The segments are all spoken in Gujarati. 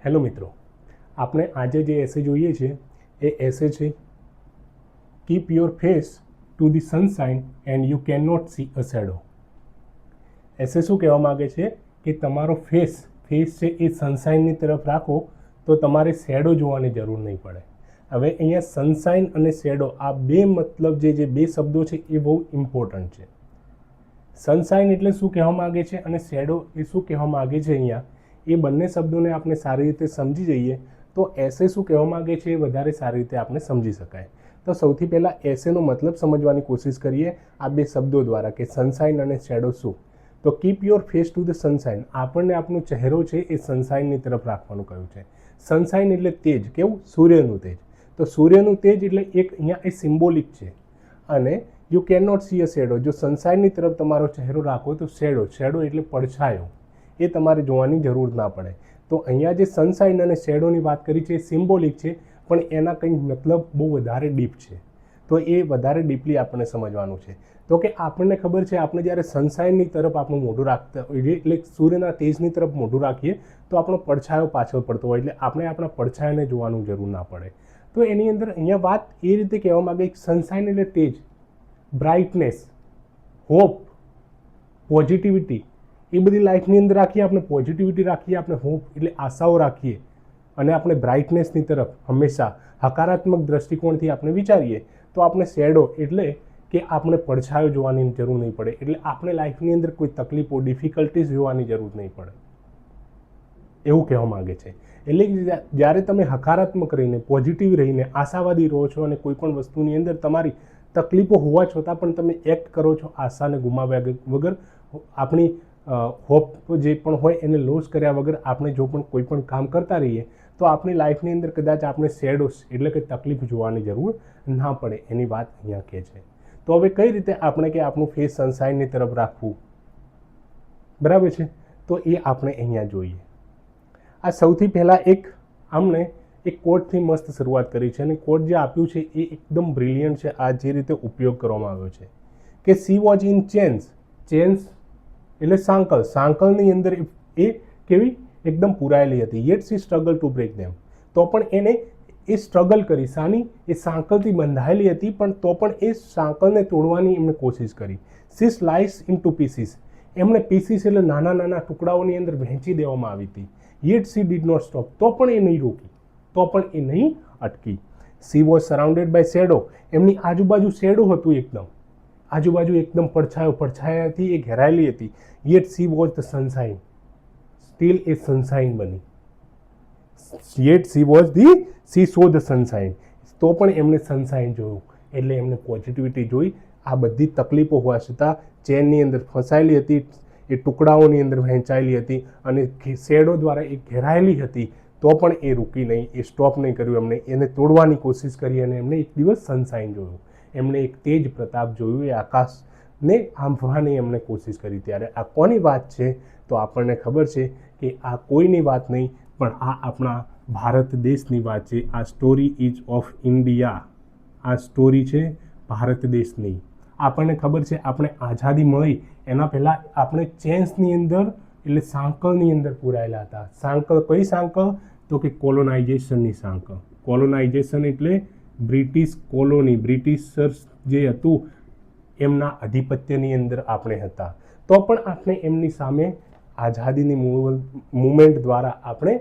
હેલો મિત્રો, આપણે આજે જે એસે જોઈએ છે એ એસે છે keep your face to the sunshine and you can not see a shadow. Essay શું કહેવા માગે છે કે તમારો ફેસ છે એ સનશાઇનની તરફ રાખો તો તમારે શેડો જોવાની જરૂર નહીં પડે. હવે અહીંયા સનશાઇન અને શેડો આ બે મતલબ જે બે શબ્દો છે એ બહુ ઇમ્પોર્ટન્ટ છે. સનશાઇન એટલે શું કહેવા માગે છે અને શેડો એ શું કહેવા માગે છે અહીંયા, એ બંને શબ્દોને આપણે સારી રીતે સમજી જઈએ તો એસે શું કહેવા માગે છે એ વધારે સારી રીતે આપણે સમજી શકાય. તો સૌથી પહેલાં એસેનો મતલબ સમજવાની કોશિશ કરીએ આ બે શબ્દો દ્વારા કે સનશાઇન અને શેડો શું. તો keep your face to the sunshine, આપણને આપણો ચહેરો છે એ સનશાઇનની તરફ રાખવાનું કહ્યું છે. સનશાઇન એટલે તેજ, કેવું? સૂર્યનું તેજ. તો સૂર્યનું તેજ એટલે એક અહીંયા એ સિમ્બોલિક છે. અને you can not see a shadow, જો સનશાઇનની તરફ તમારો ચહેરો રાખો તો શેડો એટલે પડછાયો, એ તમારે જોવાની જરૂર ના પડે. તો અહીંયા જે સનશાઇન અને શેડોની વાત કરી છે એ સિમ્બોલિક છે, પણ એના કંઈક મતલબ બહુ વધારે ડીપ છે. તો એ વધારે ડીપલી આપણને સમજવાનું છે. તો કે આપણને ખબર છે આપણે જ્યારે સનશાઇનની તરફ આપણું મોઢું રાખતા હોઈએ એટલે સૂર્યના તેજની તરફ મોઢું રાખીએ તો આપણો પડછાયો પાછળ પડતો હોય, એટલે આપણે આપણા પડછાયાને જોવાનું જરૂર ના પડે. તો એની અંદર અહીંયા વાત એ રીતે કહેવા માંગે કે સનશાઇન એટલે તેજ, બ્રાઇટનેસ, હોપ, પોઝિટિવિટી, એ બધી લાઈફની અંદર રાખીએ, આપણે પોઝિટિવિટી રાખીએ, આપણે હોપ એટલે આશાઓ રાખીએ અને આપણે બ્રાઇટનેસની તરફ હંમેશા હકારાત્મક દ્રષ્ટિકોણથી આપણે વિચારીએ તો આપણે શેડો એટલે કે આપણે પડછાયો જોવાની જરૂર નહીં પડે, એટલે આપણે લાઈફની અંદર કોઈ તકલીફો ડિફિકલ્ટીઝ જોવાની જરૂર નહીં પડે, એવું કહેવા માગે છે. એટલે કે જ્યારે તમે હકારાત્મક રહીને પોઝિટિવ રહીને આશાવાદી રહો છો અને કોઈ પણ વસ્તુની અંદર તમારી તકલીફો હોવા છતાં પણ તમે એક્ટ કરો છો આશાને ગુમાવ્યા વગર, આપણી હોપ જે પણ હોય એને લોસ કર્યા વગર આપણે જો પણ કોઈ પણ કામ કરતા રહીએ તો આપણી લાઈફની અંદર કદાચ આપણે શેડોસ એટલે કે તકલીફ જોવાની જરૂર ના પડે, એની વાત અહીંયા કહે છે. તો હવે કઈ રીતે આપણે કે આપણું ફેસ સનશાઇનની તરફ રાખવું, બરાબર છે? તો એ આપણે અહીંયા જોઈએ. આ સૌથી પહેલાં આમને એક કોટથી મસ્ત શરૂઆત કરી છે અને કોટ જે આપ્યું છે એ એકદમ બ્રિલિયન્ટ છે. આ જે રીતે ઉપયોગ કરવામાં આવ્યો છે કે સી વોઝ ઇન ચેન્સ એટલે સાંકળની અંદર એ કેવી એકદમ પુરાયેલી હતી. Yet she struggle to break them, તો પણ એને એ સ્ટ્રગલ કરી, સાની એ સાંકળથી બંધાયેલી હતી પણ તો પણ એ સાંકળને તોડવાની એમણે કોશિશ કરી. She slice in to pieces, એમણે પીસીસ એટલે નાના નાના ટુકડાઓની અંદર વહેંચી દેવામાં આવી હતી. Yet she did not stop, તો પણ એ નહીં રોકી, તો પણ એ નહીં અટકી. She was surrounded by shadow, એમની આજુબાજુ શેડો હતું, આજુબાજુ એકદમ પડછાયાથી એ ઘેરાયેલી હતી. Yet she was the sunshine, still એ સનશાઇન બની. Yet she saw the sunshine, તો પણ એમને સનશાઇન જોયું, એટલે એમને પોઝિટિવિટી જોઈ. આ બધી તકલીફો હોવા છતાં ચેનની અંદર ફસાયેલી હતી, એ ટુકડાઓની અંદર વહેંચાયેલી હતી અને શેડો દ્વારા એ ઘેરાયેલી હતી, તો પણ એ રૂકી નહીં, એ સ્ટોપ નહીં કર્યું. એમણે એને તોડવાની કોશિશ કરી અને એમને એક દિવસ સનશાઇન જોયું, એમણે એક તેજ પ્રતાપ જોયું, એ આકાશને આંબવાની એમણે કોશિશ કરી. ત્યારે આ કોની વાત છે? તો આપણને ખબર છે કે આ કોઈની વાત નહીં પણ આ આપણા ભારત દેશની વાત છે. આ સ્ટોરી ઇઝ ઓફ ઇન્ડિયા, આ સ્ટોરી છે ભારત દેશની. આપણને ખબર છે આપણે આઝાદી મળી એના પહેલાં આપણે ચેન્સની અંદર એટલે સાંકળની અંદર પૂરાયેલા હતા. સાંકળ કઈ સાંકળ? તો કે કોલોનાઇઝેશનની સાંકળ. કોલોનાઇઝેશન એટલે બ્રિટિશ કોલોની, બ્રિટિશર્સ જે હતું એમના આધિપત્યની અંદર આપણે હતા, તો પણ આપણે એમની સામે આઝાદીની મુવમેન્ટ દ્વારા આપણે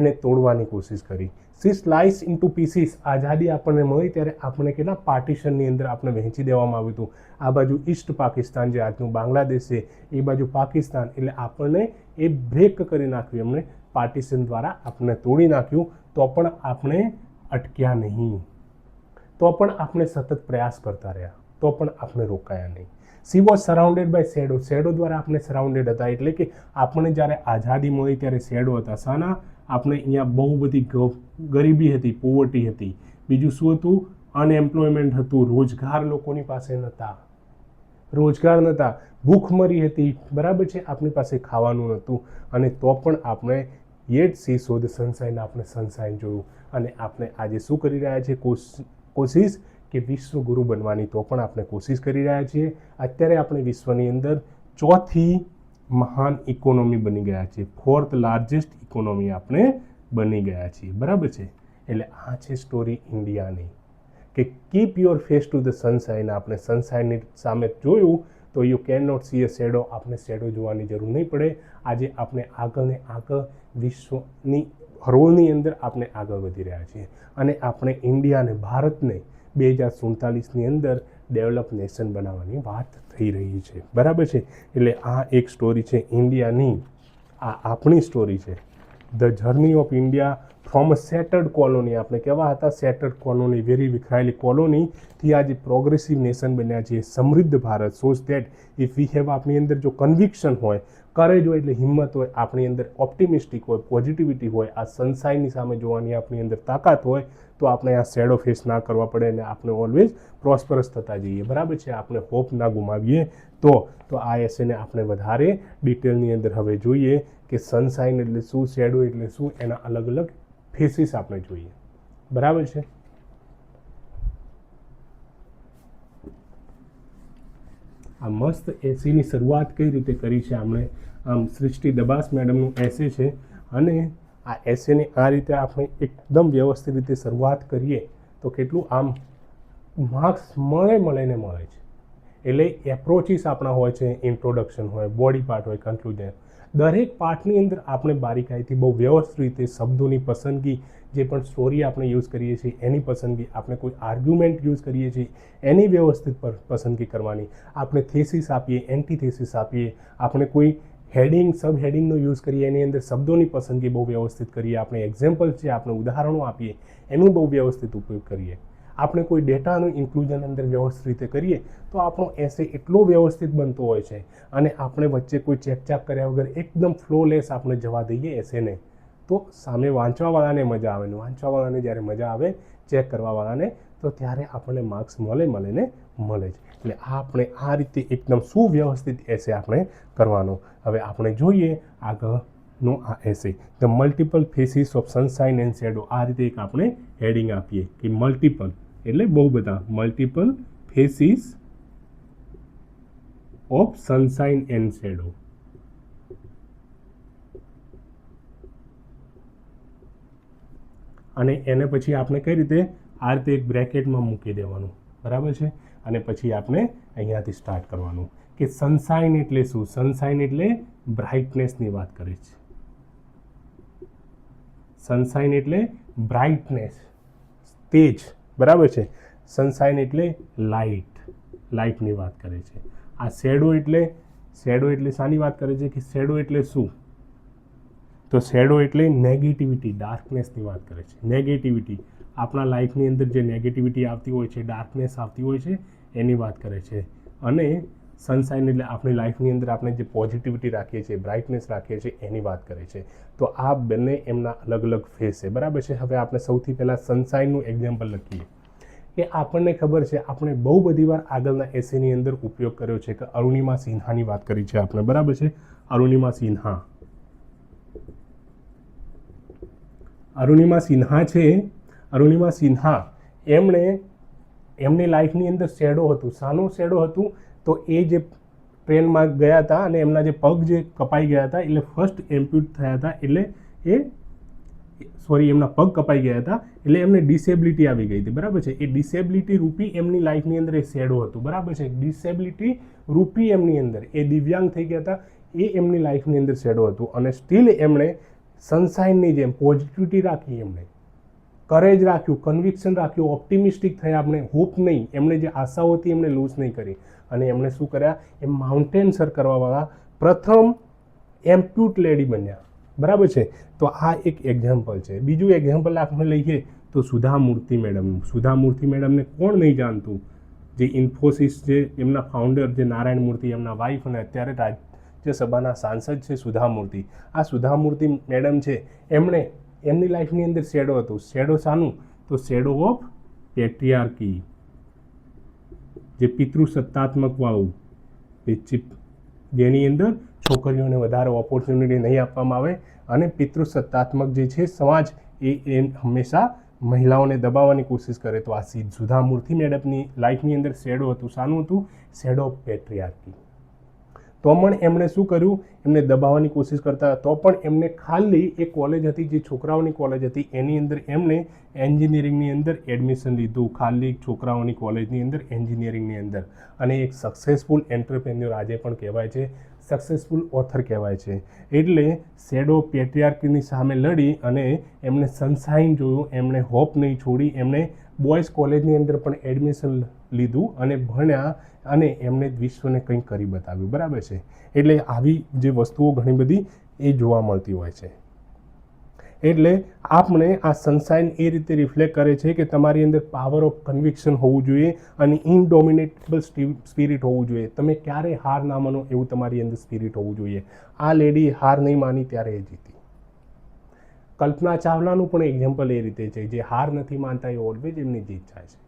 એને તોડવાની કોશિશ કરી. She slice in to pieces, આઝાદી આપણને મળી ત્યારે આપણે કેટલા પાર્ટીશનની અંદર આપણે વહેંચી દેવામાં આવ્યું હતું. આ બાજુ ઈસ્ટ પાકિસ્તાન જે આજનું બાંગ્લાદેશ છે, એ બાજુ પાકિસ્તાન, એટલે આપણને એ બ્રેક કરી નાખ્યું, એમણે પાર્ટીશન દ્વારા આપણે તોડી નાખ્યું. તો પણ આપણે અટક્યા નહીં, તો પણ આપણે સતત પ્રયાસ કરતા રહ્યા, તો પણ આપણે રોકાયા નહીં. She was surrounded by shadow, shadow દ્વારા આપણે સરાઉન્ડેડ હતા, એટલે કે આપણે જ્યારે આઝાદી મળી ત્યારે શેડો હતા. શાના? આપણે અહીંયા બહુ બધી ગરીબી હતી, પોવર્ટી હતી. બીજું શું હતું? અનએમ્પ્લોયમેન્ટ હતું, રોજગાર લોકોની પાસે નહોતા, ભૂખમરી હતી, બરાબર છે? આપણી પાસે ખાવાનું નહોતું અને તો પણ આપણે yet she saw the sunshine, આપણે સનશાઇન જોયું અને આપણે આજે શું કરી રહ્યા છીએ? કોશિશ કે વિશ્વગુરુ બનવાની, તો પણ આપણે કોશિશ કરી રહ્યા છીએ. અત્યારે આપણે વિશ્વની અંદર ચોથી મહાન ઇકોનોમી બની ગયા છે, 4th લાર્જેસ્ટ ઇકોનોમી આપણે બની ગયા છીએ, બરાબર છે. એટલે આ છે સ્ટોરી ઇન્ડિયાની કે keep your face to the sunshine. આપણે સનશાઇનની સામે જોયું તો you can not see a shadow, આપણે શેડો જોવાની જરૂર નહીં પડે. આજે આપણે આગળ ને આગળ વિશ્વની રોલની અંદર આપણે આગળ વધી રહ્યા છીએ અને આપણે ઇન્ડિયાને, ભારતને 2047ની અંદર ડેવલપ નેશન બનાવવાની વાત થઈ રહી છે, બરાબર છે. એટલે આ એક સ્ટોરી છે ઇન્ડિયાની, આ આપણી સ્ટોરી છે. The journey of India from a shattered colony. આપણે કેવા હતા? સેટર્ડ કોલોની, વેરી વિખરાયેલી કોલોનીથી આજે પ્રોગ્રેસિવ નેશન બન્યા છીએ, સમૃદ્ધ Bharat. Shows that if we have, આપણી અંદર જો કન્વિક્શન હોય, કરેજ હોય એટલે હિંમત હોય, આપણી અંદર ઓપ્ટિમિસ્ટિક હોય, પોઝિટિવિટી હોય, આ સનશાઇનની સામે જોવાની આપણી અંદર તાકાત હોય, તો આપણે આ શેડો ફેસ ના કરવા પડે અને આપણે ઓલવેઝ પ્રોસ્પરસ થતા જઈએ, બરાબર છે. આપણે હોપ ના ગુમાવીએ તો આ એસેને આપણે વધારે ડિટેલની અંદર હવે જોઈએ કે સનશાઇન એટલે શું, શેડો એટલે શું, એના અલગ અલગ ફેસીસ આપણે જોઈએ, બરાબર છે. આ મસ્ત એસેની શરૂઆત કઈ રીતે કરી છે આપણે? આમ સૃષ્ટિ દબાસ મેડમનું એસે છે અને આ એસેની આ રીતે આપણે એકદમ વ્યવસ્થિત રીતે શરૂઆત કરીએ તો કેટલું આમ માર્ક્સ મળે છે. એટલે એપ્રોચીસ આપણા હોય છે, ઇન્ટ્રોડક્શન હોય, બોડી પાર્ટ હોય, કન્ક્લુઝન, દરેક પાર્ટની અંદર આપણે બારીકાઈથી બહુ વ્યવસ્થિત રીતે શબ્દોની પસંદગી, જે પણ સ્ટોરી આપણે યુઝ કરીએ છીએ એની પસંદગી, આપણે કોઈ આર્ગ્યુમેન્ટ યુઝ કરીએ છીએ એની વ્યવસ્થિત પસંદગી કરવાની, આપણે થેસિસ આપીએ, એન્ટીથેસિસ આપીએ, આપણે કોઈ હેડિંગ, સબ હેડિંગનો યુઝ કરીએ એની અંદર શબ્દોની પસંદગી બહુ વ્યવસ્થિત કરીએ, આપણે એક્ઝામ્પલ છે, આપણે ઉદાહરણો આપીએ એનું બહુ વ્યવસ્થિત ઉપયોગ કરીએ, આપણે કોઈ ડેટાનું ઇન્ક્લુઝન અંદર વ્યવસ્થિત રીતે કરીએ તો આપણો એસે એટલો વ્યવસ્થિત બનતો હોય છે. અને આપણે વચ્ચે કોઈ ચેકચાક કર્યા વગર એકદમ ફ્લોલેસ આપણે જવા દઈએ એસેને, તો સામે વાંચવાવાળાને મજા આવે ને વાંચવાવાળાને જ્યારે મજા આવે ચેક કરવાવાળાને, તો ત્યારે આપણને માર્ક્સ મળે જ. એટલે આપણે આ રીતે એકદમ સુવ્યવસ્થિત એસે આપણે કરવાનો. હવે આપણે જોઈએ આગળનો આ essay, the multiple faces of sunshine and shadow. આ રીતે એક આપણે હેડિંગ આપીએ કે મલ્ટિપલ એટલે બહુ બધા, multiple faces of sunshine and shadow. અને એને પછી આપણે કઈ રીતે આ રીતે એક બ્રેકેટમાં મૂકી દેવાનું, બરાબર છે. અને પછી આપણે અહીંયાથી સ્ટાર્ટ કરવાનું કે સનશાઇન એટલે શું? સનશાઇન એટલે બ્રાઇટનેસની વાત કરે છે. સનશાઇન એટલે બ્રાઇટનેસ, તેજ, બરાબર છે. સનશાઇન એટલે લાઇટની વાત કરે છે. આ શેડો એટલે શાની વાત કરે છે કે શેડો એટલે શું? તો શેડો એટલે નેગેટિવિટી, ડાર્કનેસની વાત કરે છે. નેગેટિવિટી, આપણા લાઈફની અંદર જે નેગેટિવિટી આવતી હોય છે, ડાર્કનેસ આવતી હોય છે એની વાત કરે છે. અને સનશાઇન એટલે આપણી લાઈફની અંદર આપણે જે પોઝિટિવિટી રાખીએ છીએ, બ્રાઇટનેસ રાખીએ છીએ એની વાત કરે છે. તો આ બંને એમના અલગ અલગ ફેસ છે, બરાબર છે. હવે આપણે સૌથી પહેલાં સનશાઇનનું એક્ઝામ્પલ લખીએ કે આપણને ખબર છે, આપણે બહુ બધી વાર આગળના એસેની અંદર ઉપયોગ કર્યો છે કે અરુણિમા સિન્હાની વાત કરી છે આપણે, બરાબર છે. અરુણિમા સિન્હા એમની લાઈફની અંદર શેડો હતું. શાનું શેડો હતું? તો એ જે ટ્રેનમાં ગયા હતા અને એમના જે પગ જે કપાઈ ગયા હતા, એટલે ફર્સ્ટ એમ્પ્યુટ થયા હતા, એમના પગ કપાઈ ગયા હતા એટલે એમને ડિસેબિલિટી આવી ગઈ હતી, બરાબર છે. એ ડિસેબિલિટી રૂપી એમની લાઈફની અંદર એ શેડો હતું, બરાબર છે. ડિસેબિલિટી રૂપી એમની અંદર એ દિવ્યાંગ થઈ ગયા હતા, એ એમની લાઈફની અંદર શેડો હતું. અને સ્ટીલ એમણે સનશાઇનની જેમ પોઝિટિવિટી રાખી, એમણે કરેજ રાખ્યું, કન્વિક્શન રાખ્યું, ઓપ્ટિમિસ્ટિક થયા, આપણે હોપ નહીં, એમણે જે આશાઓ હતી એમણે લૂઝ નહીં કરી. અને એમણે શું કર્યા? એ માઉન્ટેન સર કરવાવાળા પ્રથમ એમ્પ્યુટ લેડી બન્યા, બરાબર છે. તો આ એક એક્ઝામ્પલ છે. બીજું એક્ઝામ્પલ આપણે લઈએ તો સુધા મૂર્તિ મેડમનું. સુધા મૂર્તિ મેડમને કોણ નહીં જાણતું? જે ઇન્ફોસિસ જે એમના ફાઉન્ડર જે નારાયણ મૂર્તિ, એમના વાઇફ અને અત્યારે રાજ્યસભાના સાંસદ છે સુધા મૂર્તિ. આ સુધા મૂર્તિ મેડમ છે, એમની લાઈફની અંદર શેડો હતું. શેડો શાનું? તો શેડો ઓફ પેટ્રિયાર્કી, જે પિતૃસત્તાત્મક વાળું, જેની અંદર છોકરીઓને વધારે ઓપોર્ચ્યુનિટી નહીં આપવામાં આવે અને પિતૃસત્તાત્મક જે છે સમાજ એ હંમેશા મહિલાઓને દબાવવાની કોશિશ કરે. તો આ સુધા મૂર્તિ મેડમની લાઈફની અંદર શેડો હતું. શાનું હતું? Shadow of patriarchy. તો પણ એમણે શું કર્યું, એમને દબાવવાની કોશિશ કરતા, તો પણ એમને ખાલી એ કોલેજ હતી જે છોકરાઓની કોલેજ હતી એની અંદર એમણે એન્જિનિયરિંગની અંદર એડમિશન લીધું, ખાલી છોકરાઓની કોલેજની અંદર એન્જિનિયરિંગની અંદર. અને એક સક્સેસફુલ એન્ટરપ્રેન્યોર આજે પણ કહેવાય છે, સક્સેસફુલ ઓથર કહેવાય છે. એટલે શેડો પેટ્રિયાર્કીની સામે લડી અને એમણે સનશાઇન જોયું, એમણે હોપ નહીં છોડી, એમણે બોયઝ કોલેજની અંદર પણ એડમિશન લીધું અને ભણ્યા અને એમણે વિશ્વને કંઈક કરી બતાવ્યું. બરાબર છે. એટલે આવી જે વસ્તુઓ ઘણી બધી એ જોવા મળતી હોય છે. એટલે આપણે આ સનશાઇન એ રીતે રિફ્લેક્ટ કરે છે કે તમારી અંદર પાવર ઓફ કન્વિક્શન હોવું જોઈએ અને ઇનડોમિનેટેબલ સ્પિરિટ હોવું જોઈએ. તમે ક્યારે હાર ના માનો એવું તમારી અંદર સ્પિરિટ હોવું જોઈએ. આ લેડી હાર નહીં માની ત્યારે એ જીતી. કલ્પના ચાવલાનું પણ એક્ઝામ્પલ એ રીતે છે, જે હાર નથી માનતા એ ઓલવેઝ એમની જીત થાય છે.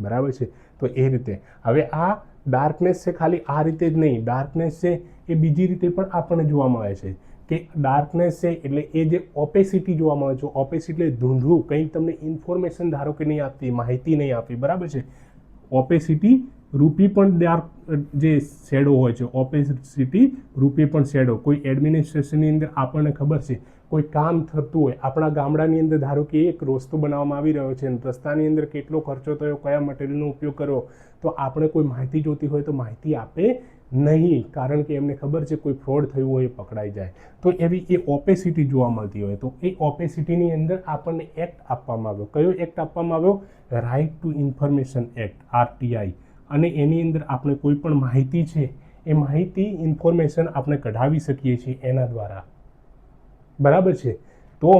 બરાબર છે. તો એ રીતે હવે આ ડાર્કનેસ છે, ખાલી આ રીતે જ નહીં, ડાર્કનેસ છે એ બીજી રીતે પણ આપણને જોવા મળે છે કે ડાર્કનેસ છે એટલે એ જે ઓપેસિટી જોવા મળે છે, ઓપેસિટી એટલે ધૂંધળું, કંઈ તમને ઇન્ફોર્મેશન ધારો કે નહીં આપતી, માહિતી નહીં આપી. બરાબર છે. ઓપેસિટી રૂપી પણ ડાર્ક જે શેડો હોય છે, ઓપેસિટી રૂપી પણ શેડો. કોઈ એડમિનિસ્ટ્રેશનની અંદર આપણને ખબર છે કોઈ કામ થતું હોય, આપણા ગામડાની અંદર ધારો કે એક રસ્તો બનાવવામાં આવી રહ્યો છે અને રસ્તાની અંદર કેટલો ખર્ચો થયો, કયા મટીરિયલનો ઉપયોગ કર્યો, તો આપણે કોઈ માહિતી જોતી હોય તો માહિતી આપે નહીં, કારણ કે એમને ખબર છે કોઈ ફ્રોડ થયું હોય એ પકડાઈ જાય. તો એવી એ ઓપેસિટી જોવા મળતી હોય. તો એ ઓપેસિટીની અંદર આપણને એક્ટ આપવામાં આવ્યો. કયો એક્ટ આપવામાં આવ્યો? Right to information act, RTI. અને એની અંદર આપણે કોઈ પણ માહિતી છે એ માહિતી ઇન્ફોર્મેશન આપણે કઢાવી શકીએ છીએ એના દ્વારા. બરાબર છે. તો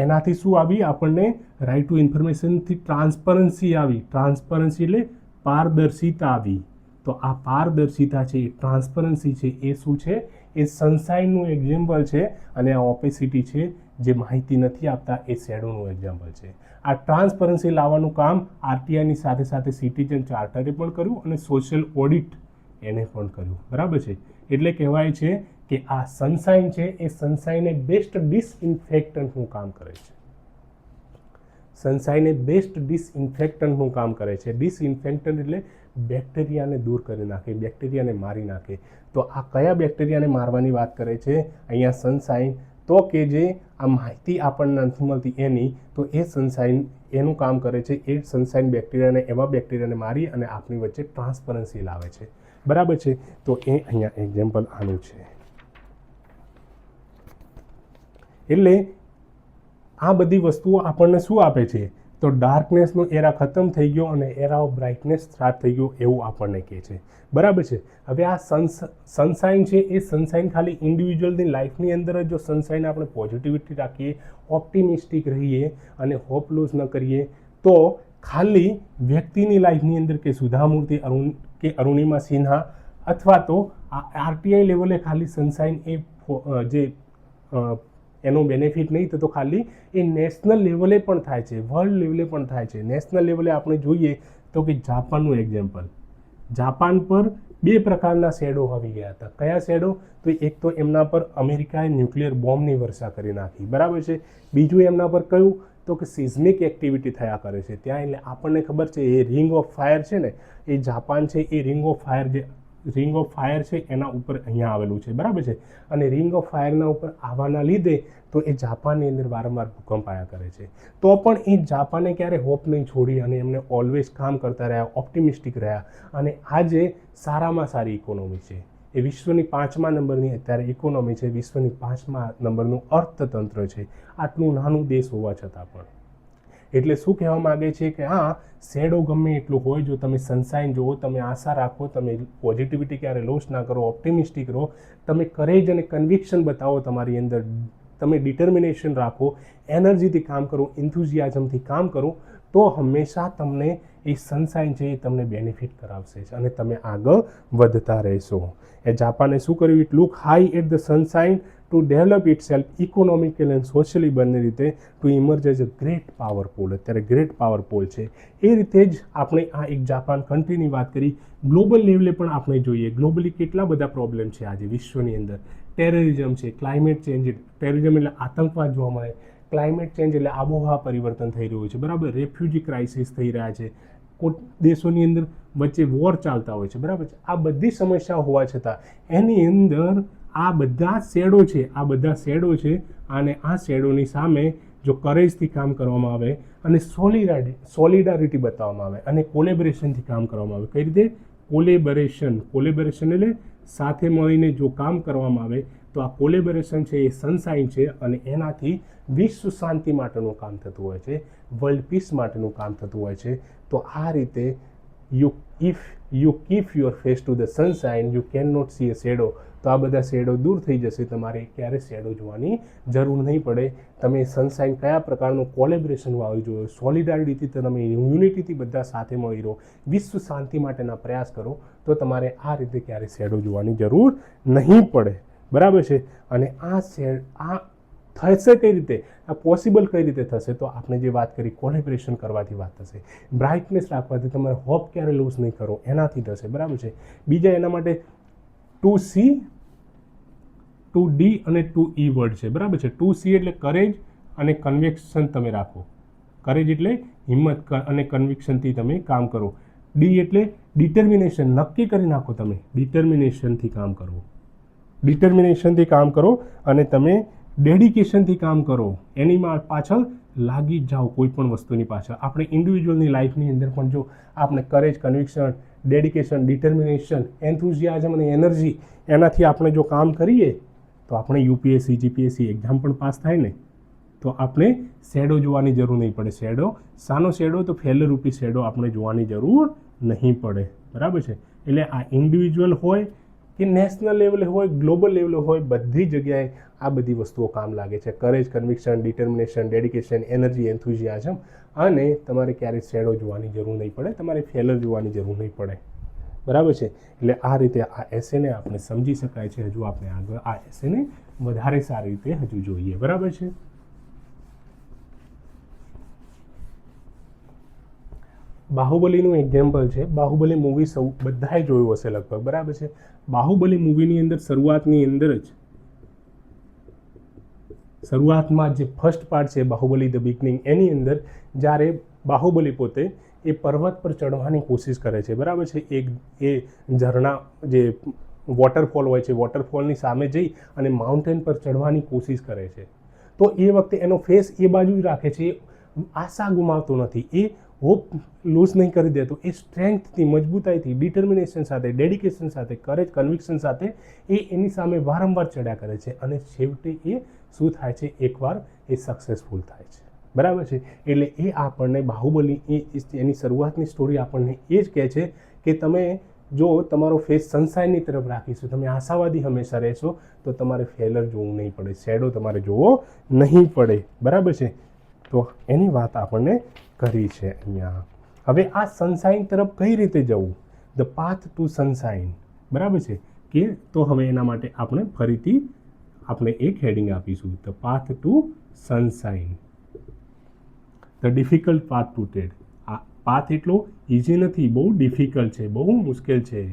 એનાથી શું આવી? આપણને રાઇટ ટુ ઇન્ફોર્મેશનથી ટ્રાન્સપરન્સી આવી. ટ્રાન્સપરન્સી એટલે પારદર્શિતા આવી. તો આ પારદર્શિતા છે, ટ્રાન્સપરન્સી છે, એ શું છે? એ સનશાઇનનું એક્ઝામ્પલ છે. અને આ ઓપેસિટી છે જે માહિતી નથી આપતા એ શેડોનું એક્ઝામ્પલ છે. આ ટ્રાન્સપરન્સી લાવવાનું કામ RTIની સાથે સાથે સિટીઝન ચાર્ટરે પણ કર્યું અને સોશિયલ ઓડિટ એને પણ કર્યું. બરાબર છે. એટલે કહેવાય છે કે આ સનશાઇન છે એ સનશાઇન એ બેસ્ટ ડિસઇન્ફેક્ટન્ટનું કામ કરે છે. સનશાઇન એ બેસ્ટ ડિસઇન્ફેક્ટન્ટનું કામ કરે છે. ડિસઇન્ફેક્ટન્ટ એટલે બેક્ટેરિયાને દૂર કરી નાખે, બેક્ટેરિયાને મારી નાખે. તો આ કયા બેક્ટેરિયાને મારવાની વાત કરે છે અહીંયા સનશાઇન? તો કે જે આ માહિતી આપણને નથી મળતી એની, તો એ સનશાઇન એનું કામ કરે છે. એ સનશાઇન બેક્ટેરિયાને, એવા બેક્ટેરિયાને મારી અને આપણી વચ્ચે ટ્રાન્સપરન્સી લાવે છે. બરાબર છે. તો એ અહીંયા એક્ઝામ્પલ આનું છે. એટલે આ બધી વસ્તુઓ આપણને શું આપે છે? તો ડાર્કનેસનો એરા ખતમ થઈ ગયો અને એરા ઓફ બ્રાઇટનેસ સ્ટાર્ટ થઈ ગયો એવું આપણને કહે છે. બરાબર છે. હવે આ સનશાઇન છે એ સનશાઇન ખાલી ઇન્ડિવિજ્યુઅલની લાઈફની અંદર જ જો સનશાઇન આપણે પોઝિટિવિટી રાખીએ, ઓપ્ટિમિસ્ટિક રહીએ અને હોપ લૂઝ ન કરીએ, તો ખાલી વ્યક્તિની લાઈફની અંદર કે સુધામૂર્તિ કે અરુણિમા સિન્હા અથવા તો RTI લેવલે ખાલી સનશાઇન એ જે એનો બેનિફિટ નહીં થતો, ખાલી એ નેશનલ લેવલે પણ થાય છે, વર્લ્ડ લેવલે પણ થાય છે. નેશનલ લેવલે આપણે જોઈએ તો કે જાપાનનું એક્ઝામ્પલ. જાપાન પર 2 પ્રકારના શેડો આવી ગયા હતા. કયા શેડો? તો એક તો એમના પર અમેરિકાએ ન્યુક્લિયર બોમ્બની વર્ષા કરી નાખી. બરાબર છે. બીજું એમના પર કયું? તો કે સિઝમિક એક્ટિવિટી થયા કરે છે ત્યાં. એટલે આપણને ખબર છે એ રિંગ ઓફ ફાયર છે ને, એ જાપાન છે એ રિંગ ઓફ ફાયર છે એના ઉપર અહીંયા આવેલું છે. બરાબર છે. અને રિંગ ઓફ ફાયરના ઉપર આવવાના લીધે તો એ જાપાનની અંદર વારંવાર ભૂકંપ આવ્યા કરે છે. તો પણ એ જાપાને ક્યારે હોપ નહીં છોડી અને એમને ઓલવેઝ કામ કરતા રહ્યા, ઓપ્ટિમિસ્ટિક રહ્યા. અને આજે સારામાં સારી ઇકોનોમી છે. એ વિશ્વની 5મા નંબરની અત્યારે ઇકોનોમી છે, વિશ્વની 5મા નંબરનું અર્થતંત્ર છે, આટલું નાનું દેશ હોવા છતાં પણ. એટલે શું કહેવા માગે છે કે હા, શેડો ગમે એટલું હોય, જો તમે સનશાઇન જુઓ, તમે આશા રાખો, તમે પોઝિટિવિટી ક્યારે લોસ ના કરો, ઓપ્ટિમિસ્ટિક રહો, તમે કરેજ અને કન્વિક્શન બતાવો તમારી અંદર, તમે ડિટર્મિનેશન રાખો, એનર્જીથી કામ કરો, એન્થુઝિયાઝમથી કામ કરો, તો હંમેશા તમને એ સનશાઇન છે એ તમને બેનિફિટ કરાવશે અને તમે આગળ વધતા રહેશો. એ જાપાને શું કર્યું? It look high at the sunshine to develop itself economically and socially, બંને રીતે to emerge as a great power pole. અત્યારે ગ્રેટ પાવર પોલ છે. એ રીતે જ આપણે આ એક જાપાન કન્ટ્રીની વાત કરી. ગ્લોબલ લેવલે પણ આપણે જોઈએ, ગ્લોબલી કેટલા બધા પ્રોબ્લેમ છે આજે વિશ્વની અંદર. ટેરરિઝમ છે, ક્લાઇમેટ ચેન્જ. ટેરરિઝમ એટલે આતંકવાદ જોવા મળે, ક્લાઇમેટ ચેન્જ એટલે આબોહવા પરિવર્તન થઈ રહ્યું છે. બરાબર. રેફ્યુજી ક્રાઇસિસ થઈ રહ્યા છે, દેશોની અંદર વચ્ચે વોર ચાલતા હોય છે, બરાબર છે. આ બધી સમસ્યાઓ હોવા છતાં એની અંદર આ બધા શેડો છે અને આ શેડોની સામે જો કરેજથી કામ કરવામાં આવે અને સોલિડારિટી બતાવવામાં આવે અને કોલેબરેશનથી કામ કરવામાં આવે. કઈ રીતે? કોલેબરેશન એટલે સાથે મળીને જો કામ કરવામાં આવે તો આ કોલેબરેશન છે એ સનસાઇન છે અને એનાથી વિશ્વ શાંતિ માટેનું કામ થતું હોય છે, વર્લ્ડ પીસ માટેનું કામ થતું હોય છે. તો આ રીતે if you keep your face to the sunshine you can not see a shadow. તો આ બધા શેડો દૂર થઈ જશે, તમારે ક્યારે શેડો જોવાની જરૂર નહીં પડે. તમે સનસાઇન કયા પ્રકારનું કોલેબરેશન વાળું જોયો, સોલિડારિટીથી તમે યુનિટીથી બધા સાથે મળી રહો, વિશ્વ શાંતિ માટેના પ્રયાસ કરો, તો તમારે આ રીતે ક્યારે શેડો જોવાની જરૂર નહીં પડે, બરાબર છે. અને આ થશે કઈ રીતે, આ પોસિબલ કઈ રીતે થશે? તો આપણે જે વાત કરી કોલેબરેશન કરવાથી વાત થશે, બ્રાઇટનેસ રાખવાથી, તમારે હોપ ક્યારે લૂઝ નહીં કરો એનાથી થશે, બરાબર છે. બીજા એના માટે 2C 2D અને 2E વર્ડ છે, બરાબર છે. 2C એટલે કરેજ અને કન્વિક્શન તમે રાખો. કરેજ એટલે હિંમત અને કન્વિક્શનથી તમે કામ કરો. D એટલે ડિટર્મિનેશન, નક્કી કરી નાખો તમે, ડિટર્મિનેશનથી કામ કરો અને તમે ડેડિકેશનથી કામ કરો, એની પાછળ લાગી જાઓ કોઈ પણ વસ્તુની પાછળ. આપણે ઇન્ડિવિજ્યુઅલની લાઈફની અંદર પણ જો આપણે courage, conviction, dedication, determination, enthusiasm અને એનર્જી એનાથી આપણે જો કામ કરીએ તો આપણે UPSC GPSC એક્ઝામ પણ પાસ થાય ને. તો આપણે શેડો જોવાની જરૂર નહીં પડે. શાનો શેડો? તો ફેલર રૂપી શેડો આપણે જોવાની જરૂર નહીં પડે, બરાબર છે. એટલે આ ઇન્ડિવિજ્યુઅલ હોય કે નેશનલ લેવલે હોય, ગ્લોબલ લેવલે હોય, બધી જગ્યાએ આ બધી વસ્તુઓ કામ લાગે છે. Courage, conviction, determination, dedication, energy, enthusiasm. અને તમારે ક્યારેય શેડો જોવાની જરૂર નહીં પડે, તમારે ફેલર જોવાની જરૂર નહીં પડે, બરાબર છે. એટલે આ રીતે આ એસેને આપણે સમજી શકાય છે. હજુ આપણે આગળ આ એસેને વધારે સારી રીતે હજુ જોઈએ, બરાબર છે. બાહુબલીનું એક્ઝામ્પલ છે. બાહુબલી મૂવી બધાએ જોયું હશે લગભગ, બરાબર છે. બાહુબલી મૂવીની અંદર શરૂઆતમાં જે ફર્સ્ટ પાર્ટ છે બાહુબલી ધ બિગનિંગ, એની અંદર જ્યારે બાહુબલી પોતે એ પર્વત પર ચડવાની કોશિશ કરે છે, બરાબર છે. એ ઝરણા જે વોટરફોલ હોય છે, વોટરફોલની સામે જઈ અને માઉન્ટેન પર ચડવાની કોશિશ કરે છે. તો એ વખતે એનો ફેસ એ બાજુ જ રાખે છે, આશા ગુમાવતો નથી, એ હોપ લૂઝ નહીં કરી દેતો, એ સ્ટ્રેન્થથી, મજબૂતાઈથી, ડિટર્મિનેશન સાથે, ડેડિકેશન સાથે, કરેજ, કન્વિક્શન સાથે એની સામે વારંવાર ચડ્યા કરે છે અને છેવટે એ શું થાય છે? એકવાર એ સક્સેસફુલ થાય છે, બરાબર છે. એટલે એ આપણને બાહુબલી એની શરૂઆતની સ્ટોરી આપણને એ જ કહે છે કે તમે જો તમારો ફેસ સનસાઇનની તરફ રાખીશું, તમે આશાવાદી હંમેશા રહેશો, તો તમારે ફેલર જોવું નહીં પડે, શેડો તમારે જોવો નહીં પડે, બરાબર છે. તો એની વાત આપણને કરી છે અહીંયા. હવે આ સનસાઇન તરફ કઈ રીતે જવું? ધ પાથ ટુ સનસાઇન, બરાબર છે. કે તો હવે એના માટે આપણે ફરીથી આપણે એક હેડિંગ આપીશું, the path to sunshine, the difficult path to take. આ પાથ એટલો ઇઝી નથી, બહુ ડિફિકલ્ટ છે, બહુ મુશ્કેલ છે.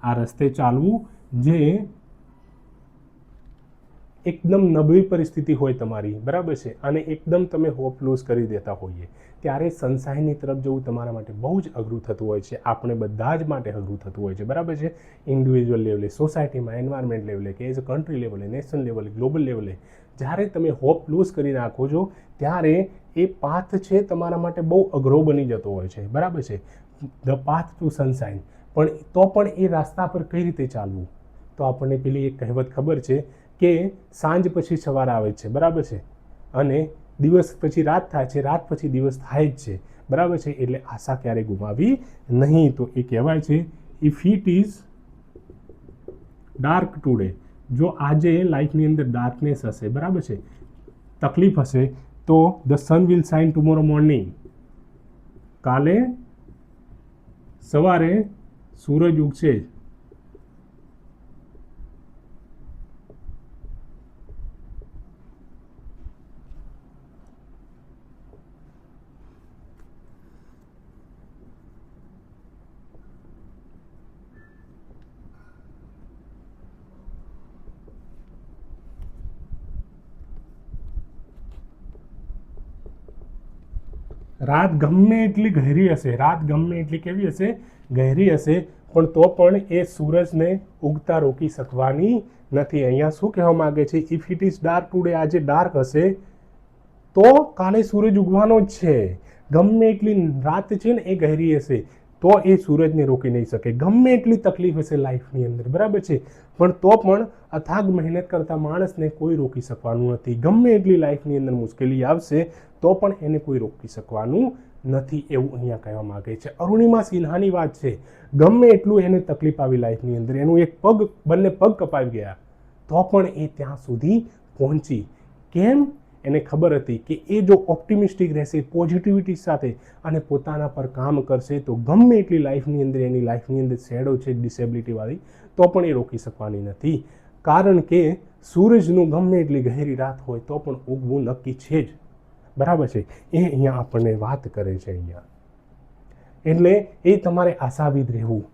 આ રસ્તે ચાલવું જે એકદમ નબળી પરિસ્થિતિ હોય તમારી, બરાબર છે, અને એકદમ તમે હોપ લૂઝ કરી દેતા હોઈએ, ત્યારે સનસાઇનની તરફ જવું તમારા માટે બહુ જ અઘરું થતું હોય છે. આપણે બધા જ માટે અઘરું થતું હોય છે, બરાબર છે. ઇન્ડિવિજ્યુઅલ લેવલે, સોસાયટીમાં, એન્વાયરમેન્ટ લેવલે, કે એઝ અ કન્ટ્રી લેવલે, નેશનલ લેવલે, ગ્લોબલ લેવલે, જ્યારે તમે હોપ લૂઝ કરી નાખો છો ત્યારે એ પાથ છે તમારા માટે બહુ અઘરો બની જતો હોય છે, બરાબર છે. The path to sunshine. પણ તો પણ એ રસ્તા પર કઈ રીતે ચાલવું? તો આપણને પેલી એક કહેવત ખબર છે કે સાંજ પછી સવાર આવે છે, બરાબર છે, અને દિવસ પછી રાત થાય છે, રાત પછી દિવસ થાય જ છે, બરાબર છે. એટલે આશા ક્યારે ગુમાવી નહીં. તો એ કહેવાય છે, if it is dark today, જો આજે લાઈફની અંદર ડાર્કનેસ હશે, બરાબર છે, તકલીફ હશે, તો the sun will shine tomorrow morning, કાલે સવારે સૂરજ ઉગશે. રાત ગમે એટલી ગહેરી હશે, રાત ગમે એટલી કેવી હશે, ગહેરી હશે, પણ તો પણ એ સૂરજને ઉગતા રોકી શકવાની નથી. અહીંયા શું કહેવા માંગે છે? If it is dark today, આજે ડાર્ક હશે તો કાલે સૂરજ ઉગવાનો જ છે. ગમે એટલી રાત છે ને એ ગહેરી હશે તો એ સૂરજને રોકી નહીં શકે. ગમે એટલી તકલીફ હશે લાઈફની અંદર, બરાબર છે, પણ તો પણ અથાગ મહેનત કરતા માણસને કોઈ રોકી શકવાનું નથી. ગમે એટલી લાઈફની અંદર મુશ્કેલી આવશે તો પણ એને કોઈ રોકી શકવાનું નથી, એવું અહીંયા કહેવા માંગે છે. અરુણિમા સિન્હાની વાત છે. ગમે એટલું એને તકલીફ આવી લાઈફની અંદર, એનું એક પગ, બંને પગ કપાઈ ગયા તો પણ એ ત્યાં સુધી પહોંચી. કેમ? એને ખબર હતી કે એ જો ઓપ્ટિમિસ્ટિક રહેશે, પોઝિટિવિટી સાથે અને પોતાના પર કામ કરશે તો ગમે એટલી લાઈફની અંદર, એની લાઈફની અંદર શેડો છે ડિસેબિલિટીવાળી, તો પણ એ રોકી શકવાની નથી. કારણ કે સૂરજનું ગમે એટલી ગહેરી રાત હોય તો પણ ઉગવું નક્કી છે જ, બરાબર છે. એ અહીંયા આપણને વાત કરે છે અહીંયા. એટલે એ તમારે આશાવિદ રહેવું.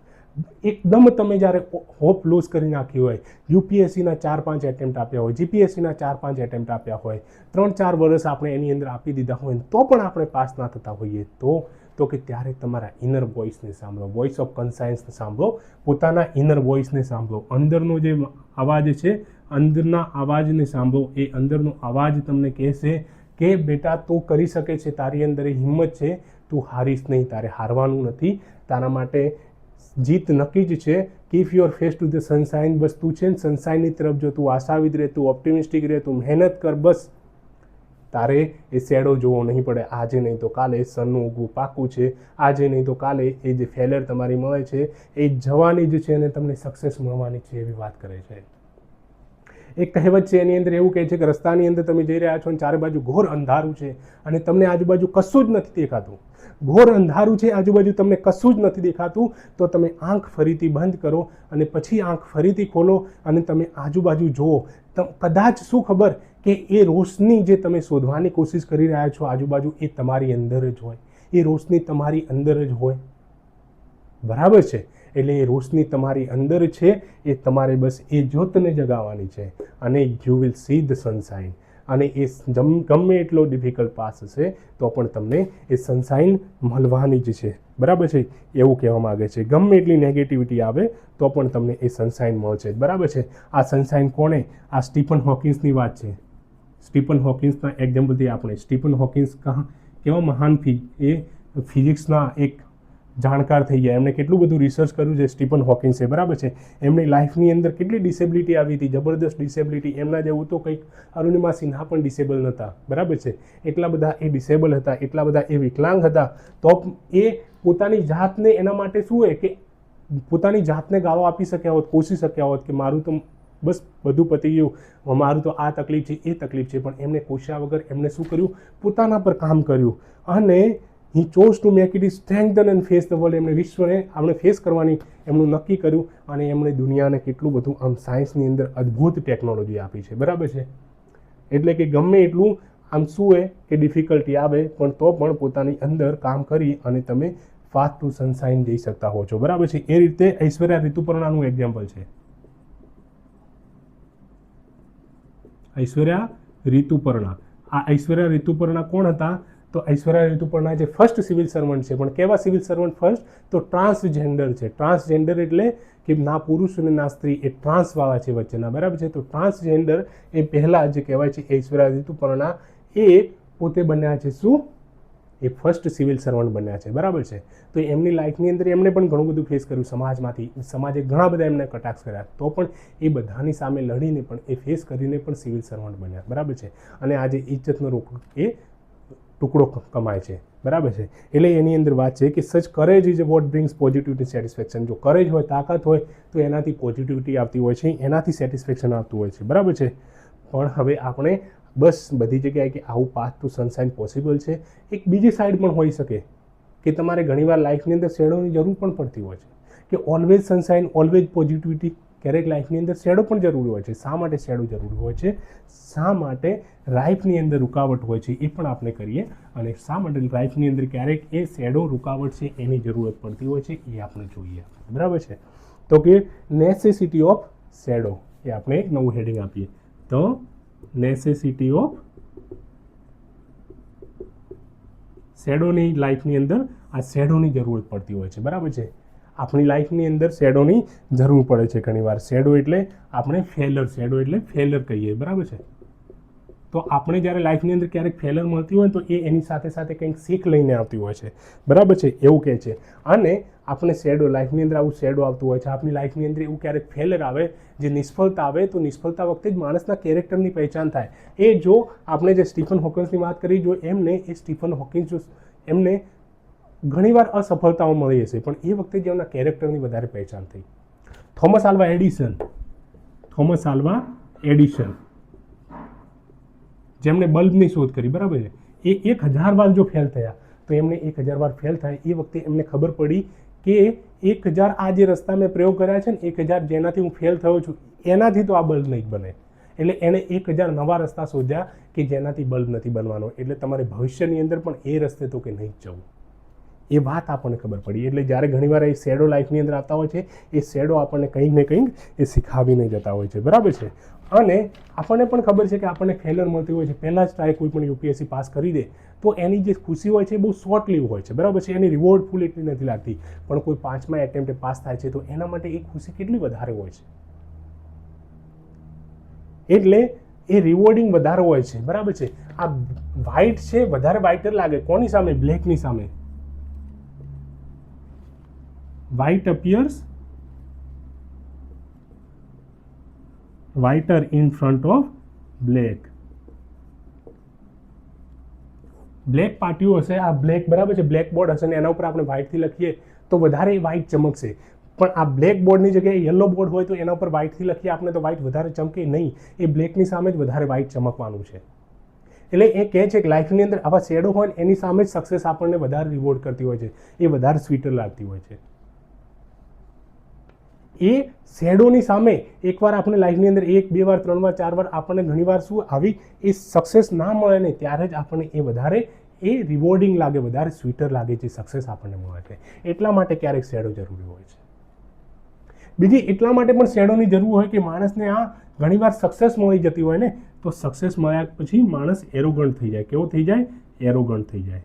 એકદમ તમે જ્યારે હોપ લૂઝ કરી નાખી હોય, યુપીએસસીના 4-5 એટેમ્પ્ટ આપ્યા હોય, જીપીએસસીના 4-5 એટેમ્પ્ટ આપ્યા હોય, 3-4 વર્ષ આપણે એની અંદર આપી દીધા હોય તો પણ આપણે પાસ ના થતા હોઈએ તો કે ત્યારે તમારા ઇનર વોઇસને સાંભળો, વોઇસ ઓફ કન્સાયન્સને સાંભળો, પોતાના ઇનર વોઇસને સાંભળો. અંદરનો જે અવાજ છે, અંદરના અવાજને સાંભળો. એ અંદરનો અવાજ તમને કહેશે કે બેટા તું કરી શકે છે, તારી અંદર હિંમત છે, તું હારીશ નહીં, તારે હારવાનું નથી, તારા માટે જીત નક્કી જ છે. Keep your face to the sunshine. બસ તું છે ને સનશાઇનની તરફ જો, તું આશાવિદ રહે, તું ઓપ્ટિમિસ્ટિક રહે, તું મહેનત કર, બસ તારે એ શેડો જોવો નહીં પડે. આજે નહીં તો કાલે સનનું ઉગવું પાકું છે. આજે નહીં તો કાલે એ જે ફેલિયર તમારી મળે છે એ જવાની જ છે અને તમને સક્સેસ મળવાની છે, એવી વાત કરે છે. એક કહેવત છે એની અંદર એવું કહે છે કે રસ્તાની અંદર તમે જઈ રહ્યા છો અને ચારે બાજુ ઘોર અંધારું છે અને તમને આજુબાજુ કશું જ નથી દેખાતું. ઘોર અંધારું છે, આજુબાજુ તમને કશું જ નથી દેખાતું, તો તમે આંખ ફરીથી બંધ કરો અને પછી આંખ ફરીથી ખોલો અને તમે આજુબાજુ જુઓ. કદાચ શું ખબર કે એ રોશની જે તમે શોધવાની કોશિશ કરી રહ્યા છો આજુબાજુ, એ તમારી અંદર જ હોય, એ રોશની તમારી અંદર જ હોય, બરાબર છે. એટલે એ રોશની તમારી અંદર છે, એ તમારે બસ એ જ્યોતને જગાવવાની છે અને you will see the sunshine. અને એ ગમે એટલો ડિફિકલ્ટ પાસ હશે તો પણ તમને એ સનશાઇન મળવાની જ છે, બરાબર છે, એવું કહેવા માગે છે. ગમે એટલી નેગેટિવિટી આવે તો પણ તમને એ સનશાઇન મળશે, બરાબર છે. આ સનશાઇન કોણે? આ સ્ટીફન હોકિન્સની વાત છે. સ્ટીફન હોકિન્સના એક્ઝામ્પલથી આપણે, સ્ટીફન હોકિન્સ કેવા મહાન ફિઝિક્સના એક જાણકાર થઈ ગયા. એમણે કેટલું બધું રિસર્ચ કર્યું છે સ્ટીફન હોકિન્સે, બરાબર છે. એમની લાઈફની અંદર કેટલી ડિસેબિલિટી આવી હતી, જબરદસ્ત ડિસેબિલિટી. એમના જેવું તો કંઈક અરુણિમા સિન્હા પણ ડિસેબલ નહોતા, બરાબર છે. એટલા બધા એ ડિસેબલ હતા, એટલા બધા એ વિકલાંગ હતા, તો એ પોતાની જાતને, એના માટે શું હોય કે પોતાની જાતને ગાળો આપી શક્યા હોત, કોશી શક્યા હોત કે મારું તો બસ બધું પતી ગયું, મારું તો આ તકલીફ છે, એ તકલીફ છે, પણ એમને કોશિયા વગર એમને શું કર્યું? પોતાના પર કામ કર્યું અને he chose to make it is strengthen and face the world. એમણે વિશ્વને આપણે ફેસ કરવાની એમનું નક્કી કર્યું અને એમણે દુનિયાને કેટલું બધું આમ સાયન્સની અંદર અદ્ભુત ટેકનોલોજી આપી છે, બરાબર છે. એટલે કે ગમે એટલું આમ શું હોય કે ડિફિકલ્ટી આવે પણ તો પણ પોતાની અંદર કામ કરી અને તમે પાથ ટુ સનશાઇન જઈ શકતા હો છો, બરાબર છે. એ રીતે ઐશ્વર્યા ઋતુપર્ણાનું એક્ઝામ્પલ છે. ઐશ્વર્યા ઋતુપર્ણા. આ ઐશ્વર્યા ઋતુપર્ણા કોણ હતા? તો ઐશ્વર્યા ઋતુપર્ણા જે ફર્સ્ટ સિવિલ સર્વન્ટ છે, પણ કેવા સિવિલ સર્વન્ટ ફર્સ્ટ? તો ટ્રાન્સજેન્ડર છે. ટ્રાન્સજેન્ડર એટલે કે ના પુરુષ અને ના સ્ત્રી, એ ટ્રાન્સવાળા છે વચ્ચેના, બરાબર છે. તો ટ્રાન્સજેન્ડર એ પહેલાં જે કહેવાય છે ઐશ્વર્યા ઋતુપર્ણા, એ પોતે બન્યા છે શું? એ ફર્સ્ટ સિવિલ સર્વન્ટ બન્યા છે, બરાબર છે. તો એમની લાઈફની અંદર એમણે પણ ઘણું બધું ફેસ કર્યું સમાજમાંથી, સમાજે ઘણા બધા એમને કટાક્ષ કર્યા, તો પણ એ બધાની સામે લડીને પણ એ ફેસ કરીને પણ સિવિલ સર્વન્ટ બન્યા, બરાબર છે. અને આજે ઇજ્જતનો એ ટુકડો કમાય છે, બરાબર છે. એટલે એની અંદર વાત છે કે such courage is what brings positivity satisfaction. જો કરેજ હોય, તાકાત હોય તો એનાથી પોઝિટિવિટી આવતી હોય છે, એનાથી સેટિસ્ફેક્શન આવતું હોય છે, બરાબર છે. પણ હવે આપણે બસ બધી જગ્યાએ કે આવું પાથ ટુ સનશાઇન પોસિબલ છે. એક બીજી સાઈડ પણ હોઈ શકે કે તમારે ઘણીવાર લાઈફની અંદર શેડોની જરૂર પણ પડતી હોય છે કે ઓલવેઝ સનશાઇન, ઓલવેઝ પોઝિટિવિટી. ક્યારેક લાઈફની અંદર શેડો પણ જરૂરી હોય છે. શા માટે શેડો જરૂરી હોય છે? શા માટે લાઈફની અંદર રૂકાવટ હોય છે એ પણ આપણે કરીએ, અને શા માટે લાઈફની અંદર ક્યારેક એ શેડો રૂકાવટ છે એની જરૂરત પડતી હોય છે એ આપણે જોઈએ, બરાબર છે. તો કે નેસેસિટી ઓફ શેડો, એ આપણે એક નવું હેડિંગ આપીએ તો નેસેસિટી ઓફ શેડોની લાઈફની અંદર આ શેડોની જરૂરત પડતી હોય છે, બરાબર છે. આપણી લાઈફની અંદર શેડોની જરૂર પડે છે ઘણીવાર. શેડો એટલે આપણે શેડો એટલે ફેલર કહીએ, બરાબર છે. તો આપણે જ્યારે લાઈફની અંદર ક્યારેક ફેલર મળતી હોય તો એ એની સાથે સાથે કંઈક શીખ લઈને આવતી હોય છે, બરાબર છે, એવું કહે છે. અને આપણે શેડો લાઈફની અંદર આવું શેડો આવતું હોય છે. આપણી લાઈફની અંદર એવું ક્યારેક ફેલર આવે, જે નિષ્ફળતા આવે, તો નિષ્ફળતા વખતે જ માણસના કેરેક્ટરની પહેચાન થાય. એ જો આપણે જે સ્ટીફન હોકિન્સની વાત કરી, જો એમને એ સ્ટીફન હોકિન્સ એમને ઘણીવાર અસફળતાઓ મળી હશે, પણ એ વખતે જ એમના કેરેક્ટરની વધારે પહેચાન થઈ. થોમસ આલ્વા એડિશન જેમણે બલ્બની શોધ કરી, બરાબર છે, એ 1000 વાર જો ફેલ થયા તો એમને 1000 વાર ફેલ થાય એ વખતે એમને ખબર પડી કે 1000 આ જે રસ્તા મેં પ્રયોગ કર્યા છે ને, 1000 જેનાથી હું ફેલ થયો છું એનાથી તો આ બલ્બ નહીં બને. એટલે એણે 1000 નવા રસ્તા શોધ્યા કે જેનાથી બલ્બ નથી બનવાનો. એટલે તમારે ભવિષ્યની અંદર પણ એ રસ્તે તો કે નહીં જવું, એ વાત આપણને ખબર પડી. એટલે જ્યારે ઘણીવાર એ શેડો લાઈફની અંદર આવતા હોય છે, એ શેડો આપણને કંઈક ને કંઈક એ શીખાવીને જતા હોય છે, બરાબર છે. અને આપણને પણ ખબર છે કે આપણને ફેલર મળતી હોય છે. પહેલાં જ ટ્રાય કોઈ પણ યુપીએસસી પાસ કરી દે તો એની જે ખુશી હોય છે એ બહુ શોર્ટ લીવ હોય છે, બરાબર છે. એની રિવોર્ડ ફૂલ એટલી નથી લાગતી. પણ કોઈ 5મા એટેમ્પ્ટે પાસ થાય છે તો એના માટે એ ખુશી કેટલી વધારે હોય છે. એટલે એ રિવોર્ડિંગ વધારે હોય છે, બરાબર છે. આ વ્હાઇટ છે વધારે વ્હાઇટર લાગે કોની સામે? બ્લેકની સામે. White appears whiter in front of black. Black પાટિયું હશે, આ બ્લેક, બરાબર છે, બ્લેક બોર્ડ હશે ને એના ઉપર આપણે વ્હાઇટથી લખીએ તો વધારે વ્હાઇટ ચમકશે. પણ આ બ્લેક બોર્ડની જગ્યાએ યલો બોર્ડ હોય તો એના ઉપર વ્હાઇટથી લખીએ આપણે તો વ્હાઇટ વધારે ચમકે નહીં. એ બ્લેકની સામે જ વધારે વ્હાઇટ ચમકવાનું છે. એટલે એ કહે છે કે લાઈફની અંદર આવા શેડો હોય ને એની સામે જ સક્સેસ આપણને વધારે રિવોર્ડ કરતી હોય છે, એ વધારે સ્વીટર લાગતી હોય છે. એ શેડોની સામે એકવાર આપણે લાઈફની અંદર 1, 2 વાર, 3 વાર, 4 વાર આપણને ઘણીવાર શું આવી એ સક્સેસ ના મળે ને ત્યારે જ આપણને એ વધારે એ રિવોર્ડિંગ લાગે, વધારે સ્વીટર લાગે છે, સક્સેસ આપણને મળે છે. એટલા માટે ક્યારેક શેડો જરૂરી હોય છે. બીજી એટલા માટે પણ શેડોની જરૂર હોય કે માણસને આ ઘણીવાર સક્સેસ મળી જતી હોય ને, તો સક્સેસ મળ્યા પછી માણસ એરોગન્ટ થઈ જાય. કેવો થઈ જાય? એરોગન્ટ થઈ જાય,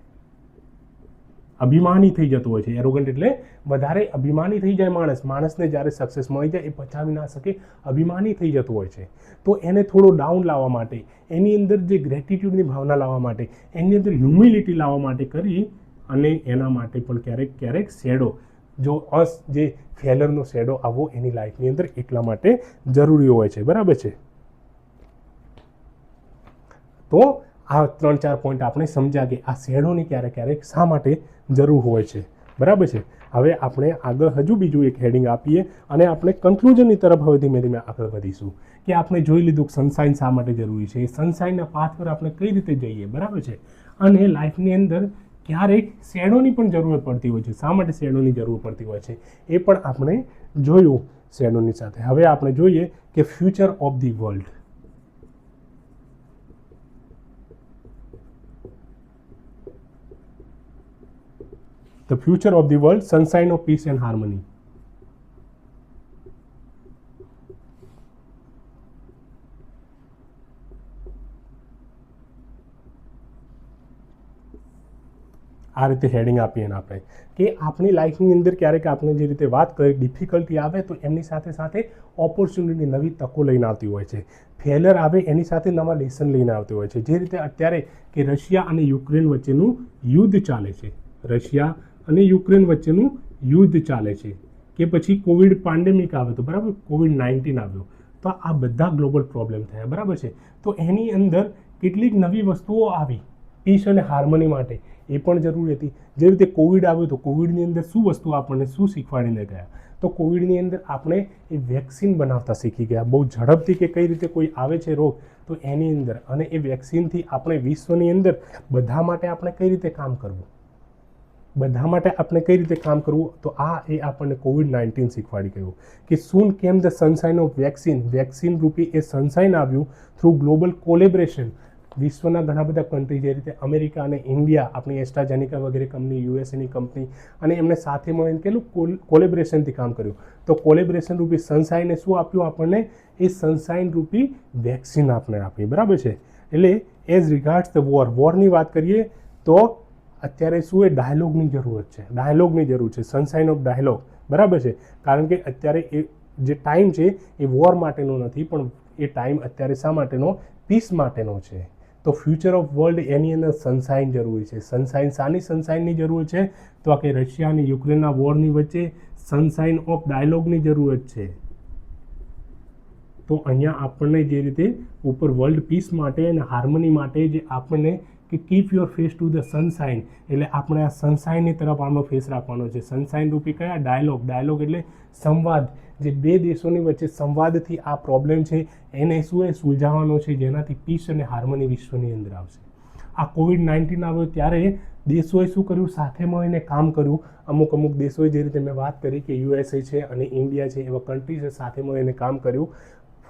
અભિમાની થઈ જતો હોય છે. એરોગન્ટ એટલે વધારે અભિમાની થઈ જાય માણસ. માણસને જ્યારે સક્સેસ મળી જાય એ પચાવી ના શકે, અભિમાની થઈ જતું હોય છે. તો એને થોડો ડાઉન લાવવા માટે, એની અંદર જે ગ્રેટિટ્યૂડની ભાવના લાવવા માટે, એની અંદર હ્યુમિલિટી લાવવા માટે કરી અને એના માટે પણ ક્યારેક શેડો, જો જે ફેલરનો શેડો આવવો એની લાઈફની અંદર એટલા માટે જરૂરી હોય છે, બરાબર છે. તો આ 3-4 પોઈન્ટ આપણે સમજ્યા કે આ શેડોની ક્યારેક શા માટે જરૂર હોય છે, બરાબર છે. હવે આપણે આગળ હજુ બીજું એક હેડિંગ આપીએ અને આપણે કન્ક્લુઝનની તરફ હવે ધીમે ધીમે આગળ વધીશું કે આપણે જોઈ લીધું કે સનશાઇન શા માટે જરૂરી છે, સનશાઇનના પાથ પર આપણે કઈ રીતે જઈએ, બરાબર છે. અને લાઈફની અંદર ક્યારેક શેડોની પણ જરૂરત પડતી હોય છે. શા માટે શેડોની જરૂર પડતી હોય છે એ પણ આપણે જોયું શેડોની સાથે. હવે આપણે જોઈએ કે future of the world. The future of the world, sunshine of peace and harmony. આ રીતે હેડિંગ આપીએ ને આપણે કે આપણી લાઈફની અંદર ક્યારેક આપણે જે રીતે વાત કરી ડિફિકલ્ટી આવે તો એમની સાથે સાથે ઓપોર્ચ્યુનિટી, નવી તકો લઈને આવતી હોય છે. ફેલર આવે એની સાથે નવા લેસન લઈને આવતી હોય છે. જે રીતે અત્યારે કે રશિયા અને યુક્રેન વચ્ચેનું યુદ્ધ ચાલે છે, રશિયા અને યુક્રેન વચ્ચેનું યુદ્ધ ચાલે છે, કે પછી કોવિડ પેન્ડેમિક આવ્યો તો, બરાબર, COVID-19 આવ્યો તો આ બધા ગ્લોબલ પ્રોબ્લેમ થયા, બરાબર છે. તો એની અંદર કેટલીક નવી વસ્તુઓ આવી પીસ અને હાર્મની માટે, એ પણ જરૂરી હતી. જે રીતે કોવિડ આવ્યો તો કોવિડની અંદર શું વસ્તુ આપણને શું શીખવાડીને ગયા, તો કોવિડની અંદર આપણે એ વેક્સિન બનાવતા શીખી ગયા બહુ ઝડપથી કે કઈ રીતે કોઈ આવે છે રોગ તો એની અંદર, અને એ વેક્સિનથી આપણે વિશ્વની અંદર બધા માટે આપણે કઈ રીતે કામ કરવું, બધા માટે આપણે કઈ રીતે કામ કરવું, તો આ એ આપણને COVID-19 શીખવાડી ગયું કે સૂન કેમ ધ સનશાઇન ઓફ વેક્સિન રૂપી એ સનશાઇન આવ્યું થ્રુ ગ્લોબલ કોલેબરેશન. વિશ્વના ઘણા બધા કન્ટ્રી, જે રીતે અમેરિકા અને ઇન્ડિયા, આપણી એસ્ટ્રાઝેનેકા વગેરે કંપની, યુએસએની કંપની, અને એમને સાથે મળીને કેટલું કોલેબરેશનથી કામ કર્યું. તો કોલેબરેશન રૂપી સનશાઇને શું આપ્યું આપણને? એ સનશાઇન રૂપી વેક્સિન આપણે આપી, બરાબર છે. એટલે એઝ રિગાર્ડ્સ ધ વોરની વાત કરીએ તો અત્યારે શું એ ડાયલોગની જરૂરત છે, ડાયલોગની જરૂર છે, સનશાઇન ઓફ ડાયલોગ, બરાબર છે. કારણ કે અત્યારે એ જે ટાઈમ છે એ વોર માટેનો નથી, પણ એ ટાઈમ અત્યારે શા માટેનો? પીસ માટેનો છે. તો ફ્યુચર ઓફ વર્લ્ડ એની અંદર સનશાઇન જરૂરી છે. સનશાઇન શાની સનશાઇનની જરૂર છે? તો આ કે રશિયા અને યુક્રેનના વોરની વચ્ચે સનશાઇન ઓફ ડાયલોગની જરૂરત છે. તો અહીંયા આપણને જે રીતે ઉપર વર્લ્ડ પીસ માટે અને હાર્મની માટે જે આપણને કે keep your face to the sunshine, એટલે આપણે આ સનશાઇનની તરફ આનો ફેસ રાખવાનો છે. સનશાઇન રૂપી કયા? ડાયલોગ. ડાયલોગ એટલે સંવાદ, જે બે દેશોની વચ્ચે સંવાદથી આ પ્રોબ્લેમ છે એને શું એ સુલઝાવવાનો છે, જેનાથી પીસ અને હાર્મની વિશ્વની અંદર આવશે. આ કોવિડ-19 આવ્યો ત્યારે દેશોએ શું કર્યું? સાથે મળીને કામ કર્યું. અમુક દેશોએ જે રીતે મેં વાત કરી કે USA છે અને ઇન્ડિયા છે, એવા કન્ટ્રીઝે સાથે મળીને કામ કર્યું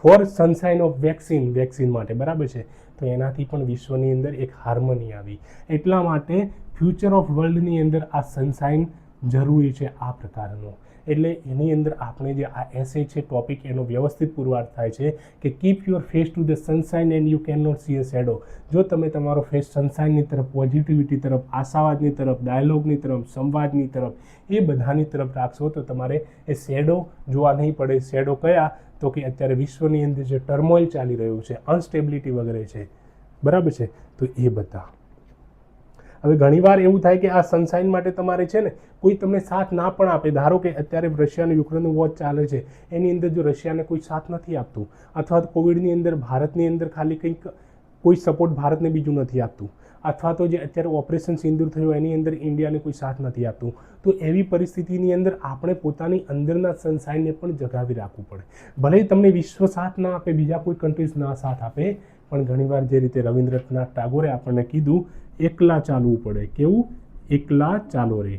ફોર સનશાઇન ઓફ વેક્સિન માટે, બરાબર છે. તો એનાથી પણ વિશ્વની અંદર એક હાર્મની આવી. એટલા માટે ફ્યુચર ઓફ વર્લ્ડની અંદર આ સનશાઇન જરૂરી છે આ પ્રકારનો. એટલે એની અંદર આપણે જે આ એસે છે ટોપિક, એનો વ્યવસ્થિત પુરવાર થાય છે કે keep your face to the sunshine and you can not see a shadow. જો તમે તમારો ફેસ સનશાઇનની તરફ, પોઝિટિવિટી તરફ, આશાવાદની તરફ, ડાયલોગની તરફ, સંવાદની તરફ, એ બધાની તરફ રાખશો તો તમારે એ શેડો જોવા નહીં પડે. શેડો કયા? તો કે અત્યારે વિશ્વની અંદર જે ટર્મોઇલ ચાલી રહ્યું છે, અનસ્ટેબિલિટી વગેરે છે, બરાબર છે. તો એ બધા હવે ઘણીવાર એવું થાય કે આ સનશાઇન માટે તમારે છે ને કોઈ તમને સાથ ના પણ આપે. ધારો કે અત્યારે રશિયા અને યુક્રેનનું વોર ચાલે છે, એની અંદર જો રશિયાને કોઈ સાથ નથી આપતું, અથવા તો કોવિડની અંદર ભારતની અંદર ખાલી કંઈક કોઈ સપોર્ટ ભારતને બીજું નથી આપતું, અથવા તો જે અત્યારે ઓપરેશન સિંદૂર થયું એની અંદર ઇન્ડિયાને કોઈ સાથ નથી આપતું, તો એવી પરિસ્થિતિની અંદર આપણે પોતાની અંદરના સનશાઇનને પણ જગાવી રાખવું પડે. ભલે તમને વિશ્વ સાથ ના આપે, બીજા કોઈ કન્ટ્રીઝ ના સાથ આપે, પણ ઘણીવાર જે રીતે રવિન્દ્રનાથ ટાગોરે આપણને કીધું, એકલા ચાલવું પડે. કેવું? એકલા ચાલો રે.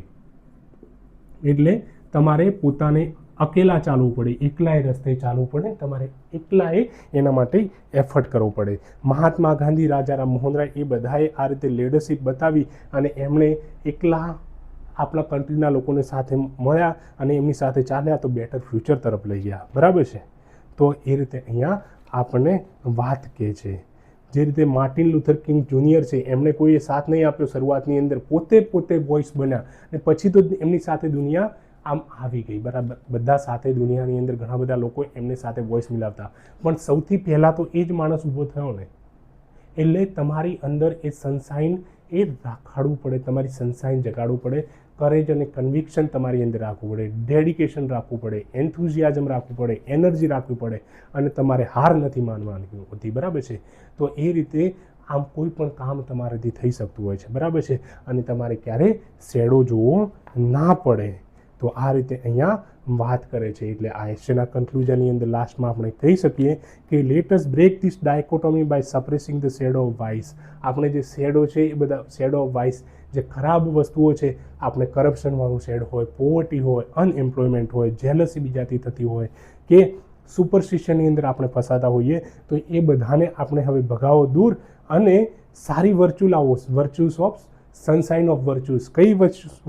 એટલે તમારે પોતાને અકેલા ચાલવું પડે, એકલાએ રસ્તે ચાલવું પડે, તમારે એકલાએ એના માટે એફર્ટ કરવો પડે. મહાત્મા ગાંધી, રાજારામ મોહન રાય, એ બધાએ આ રીતે લીડરશિપ બતાવી અને એમણે એકલા આપણા કન્ટ્રીના લોકોને સાથે મળ્યા અને એમની સાથે ચાલ્યા તો બેટર ફ્યુચર તરફ લઈ ગયા, બરાબર છે. તો એ રીતે અહીંયા આપણને વાત કહે છે. જે રીતે માર્ટિન લ્યુથર કિંગ જુનિયર છે, એમણે કોઈએ સાથ નહીં આપ્યો શરૂઆતની અંદર, પોતે વોઇસ બન્યા અને પછી તો એમની સાથે દુનિયા આમ આવી ગઈ, બરાબર. બધા સાથે દુનિયાની અંદર ઘણા બધા લોકો એમની સાથે વોઇસ મિલાવતા, પણ સૌથી પહેલાં તો એ જ માણસ ઊભો થયો ને. એટલે તમારી અંદર એ સનશાઇન એ રાખાડવું પડે, તમારી સનશાઇન જગાડવું પડે. કરેજ અને કન્વિક્શન તમારી અંદર રાખવું પડે, ડેડિકેશન રાખવું પડે, એન્થુઝિયાઝમ રાખવું પડે, એનર્જી રાખવી પડે, અને તમારે હાર નથી માનવાની હોતી, બરાબર છે. તો એ રીતે આમ કોઈ પણ કામ તમારાથી થઈ શકતું હોય છે, બરાબર છે. અને તમારે ક્યારે શેડો જોવો ના પડે. તો આ રીતે અહીંયા વાત કરે છે. એટલે આ એસેના કન્ક્લુઝનની અંદર લાસ્ટમાં આપણે કહી શકીએ કે let us break this dichotomy by suppressing the shadow of vice. આપણે જે શેડો છે એ બધા શેડો ઓફ વાઇસ, જે ખરાબ વસ્તુઓ છે, આપણે કરપ્શનવાળું શેડ હોય, પોવર્ટી હોય, અનએમ્પ્લોયમેન્ટ હોય, જેલસી બીજાથી થતી હોય, કે સુપરસ્ટિશનની અંદર આપણે ફસાતા હોઈએ, તો એ બધાને આપણે હવે ભગાવો દૂર અને સારી વર્ચ્યુ લાવો. વર્ચ્યુઝ ઓફ સનશાઇન ઓફ વર્ચ્યુઝ. કઈ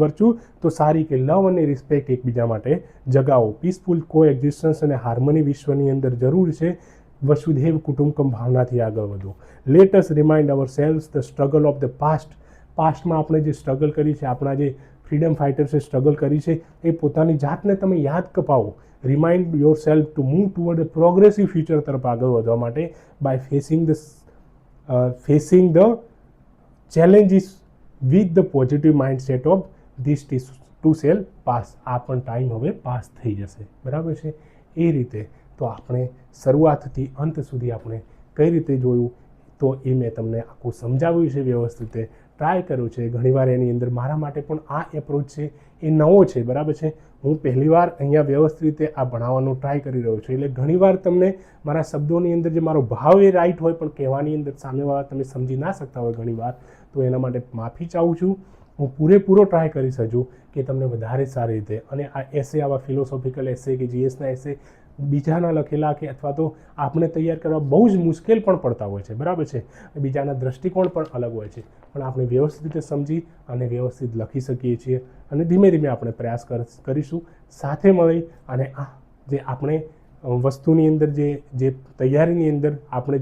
વર્ચ્યુ? તો સારી, કે લવ અને રિસ્પેક્ટ એકબીજા માટે જગાવો. પીસફુલ કો એક્ઝિસ્ટન્સ અને હાર્મની વિશ્વની અંદર જરૂર છે. વસુધૈવ કુટુંબકમ ભાવનાથી આગળ વધો. Let us remind ourselves the struggle of the past. પાસ્ટમાં આપણે જે સ્ટ્રગલ કરી છે, આપણા જે ફ્રીડમ ફાઇટર્સે સ્ટ્રગલ કરી છે, એ પોતાની જાતને તમે યાદ કપાવો. Remind yourself to move toward a progressive future તરફ આગળ વધવા માટે by facing the challenges with the positive mindset of this too shall pass. આ પણ ટાઈમ હવે પાસ થઈ જશે, બરાબર છે. એ રીતે તો આપણે શરૂઆતથી અંત સુધી આપણે કઈ રીતે જોયું, તો એ મેં તમને આખું સમજાવ્યું છે, વ્યવસ્થિત ટ્રાય કર્યું છે. ઘણીવાર એની અંદર મારા માટે પણ આ એપ્રોચ છે એ નવો છે, બરાબર છે. હું પહેલીવાર અહીંયા વ્યવસ્થિત રીતે આ ભણાવવાનું ટ્રાય કરી રહ્યો છું. એટલે ઘણીવાર તમને મારા શબ્દોની અંદર જે મારો ભાવ એ રાઈટ હોય, પણ કહેવાની અંદર સામેવાળા તમે સમજી ના શકતા હોય ઘણીવાર, તો એના માટે માફી ચાહું છું. હું પૂરેપૂરો ટ્રાય કરીશ હજુ કે તમને વધારે સારી રીતે, અને આ એસે, આવા ફિલોસોફિકલ એસે કે જીએસના એસે બીજાના લખેલા કે અથવા તો આપણે તૈયાર કરવા બહુ જ મુશ્કેલ પણ પડતા હોય છે, બરાબર છે. બીજાના દૃષ્ટિકોણ પણ અલગ હોય છે, પણ આપણે વ્યવસ્થિત રીતે સમજી અને વ્યવસ્થિત લખી શકીએ છીએ. અને ધીમે ધીમે આપણે પ્રયાસ કરીશું સાથે મળી. અને આ જે આપણે વસ્તુની અંદર જે તૈયારીની અંદર આપણે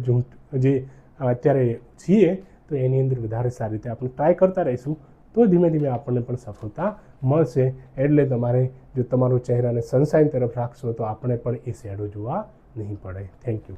જે અત્યારે છીએ, તો એની અંદર વધારે સારી રીતે આપણે ટ્રાય કરતા રહીશું. તો ધીમે ધીમે આપણને પણ સફળતા મળશે. એટલે તમારે જો તમારું ચહેરાને સનસાઇન તરફ રાખશો તો આપણે પણ એ શેડો જોવા નહીં પડે. Thank you.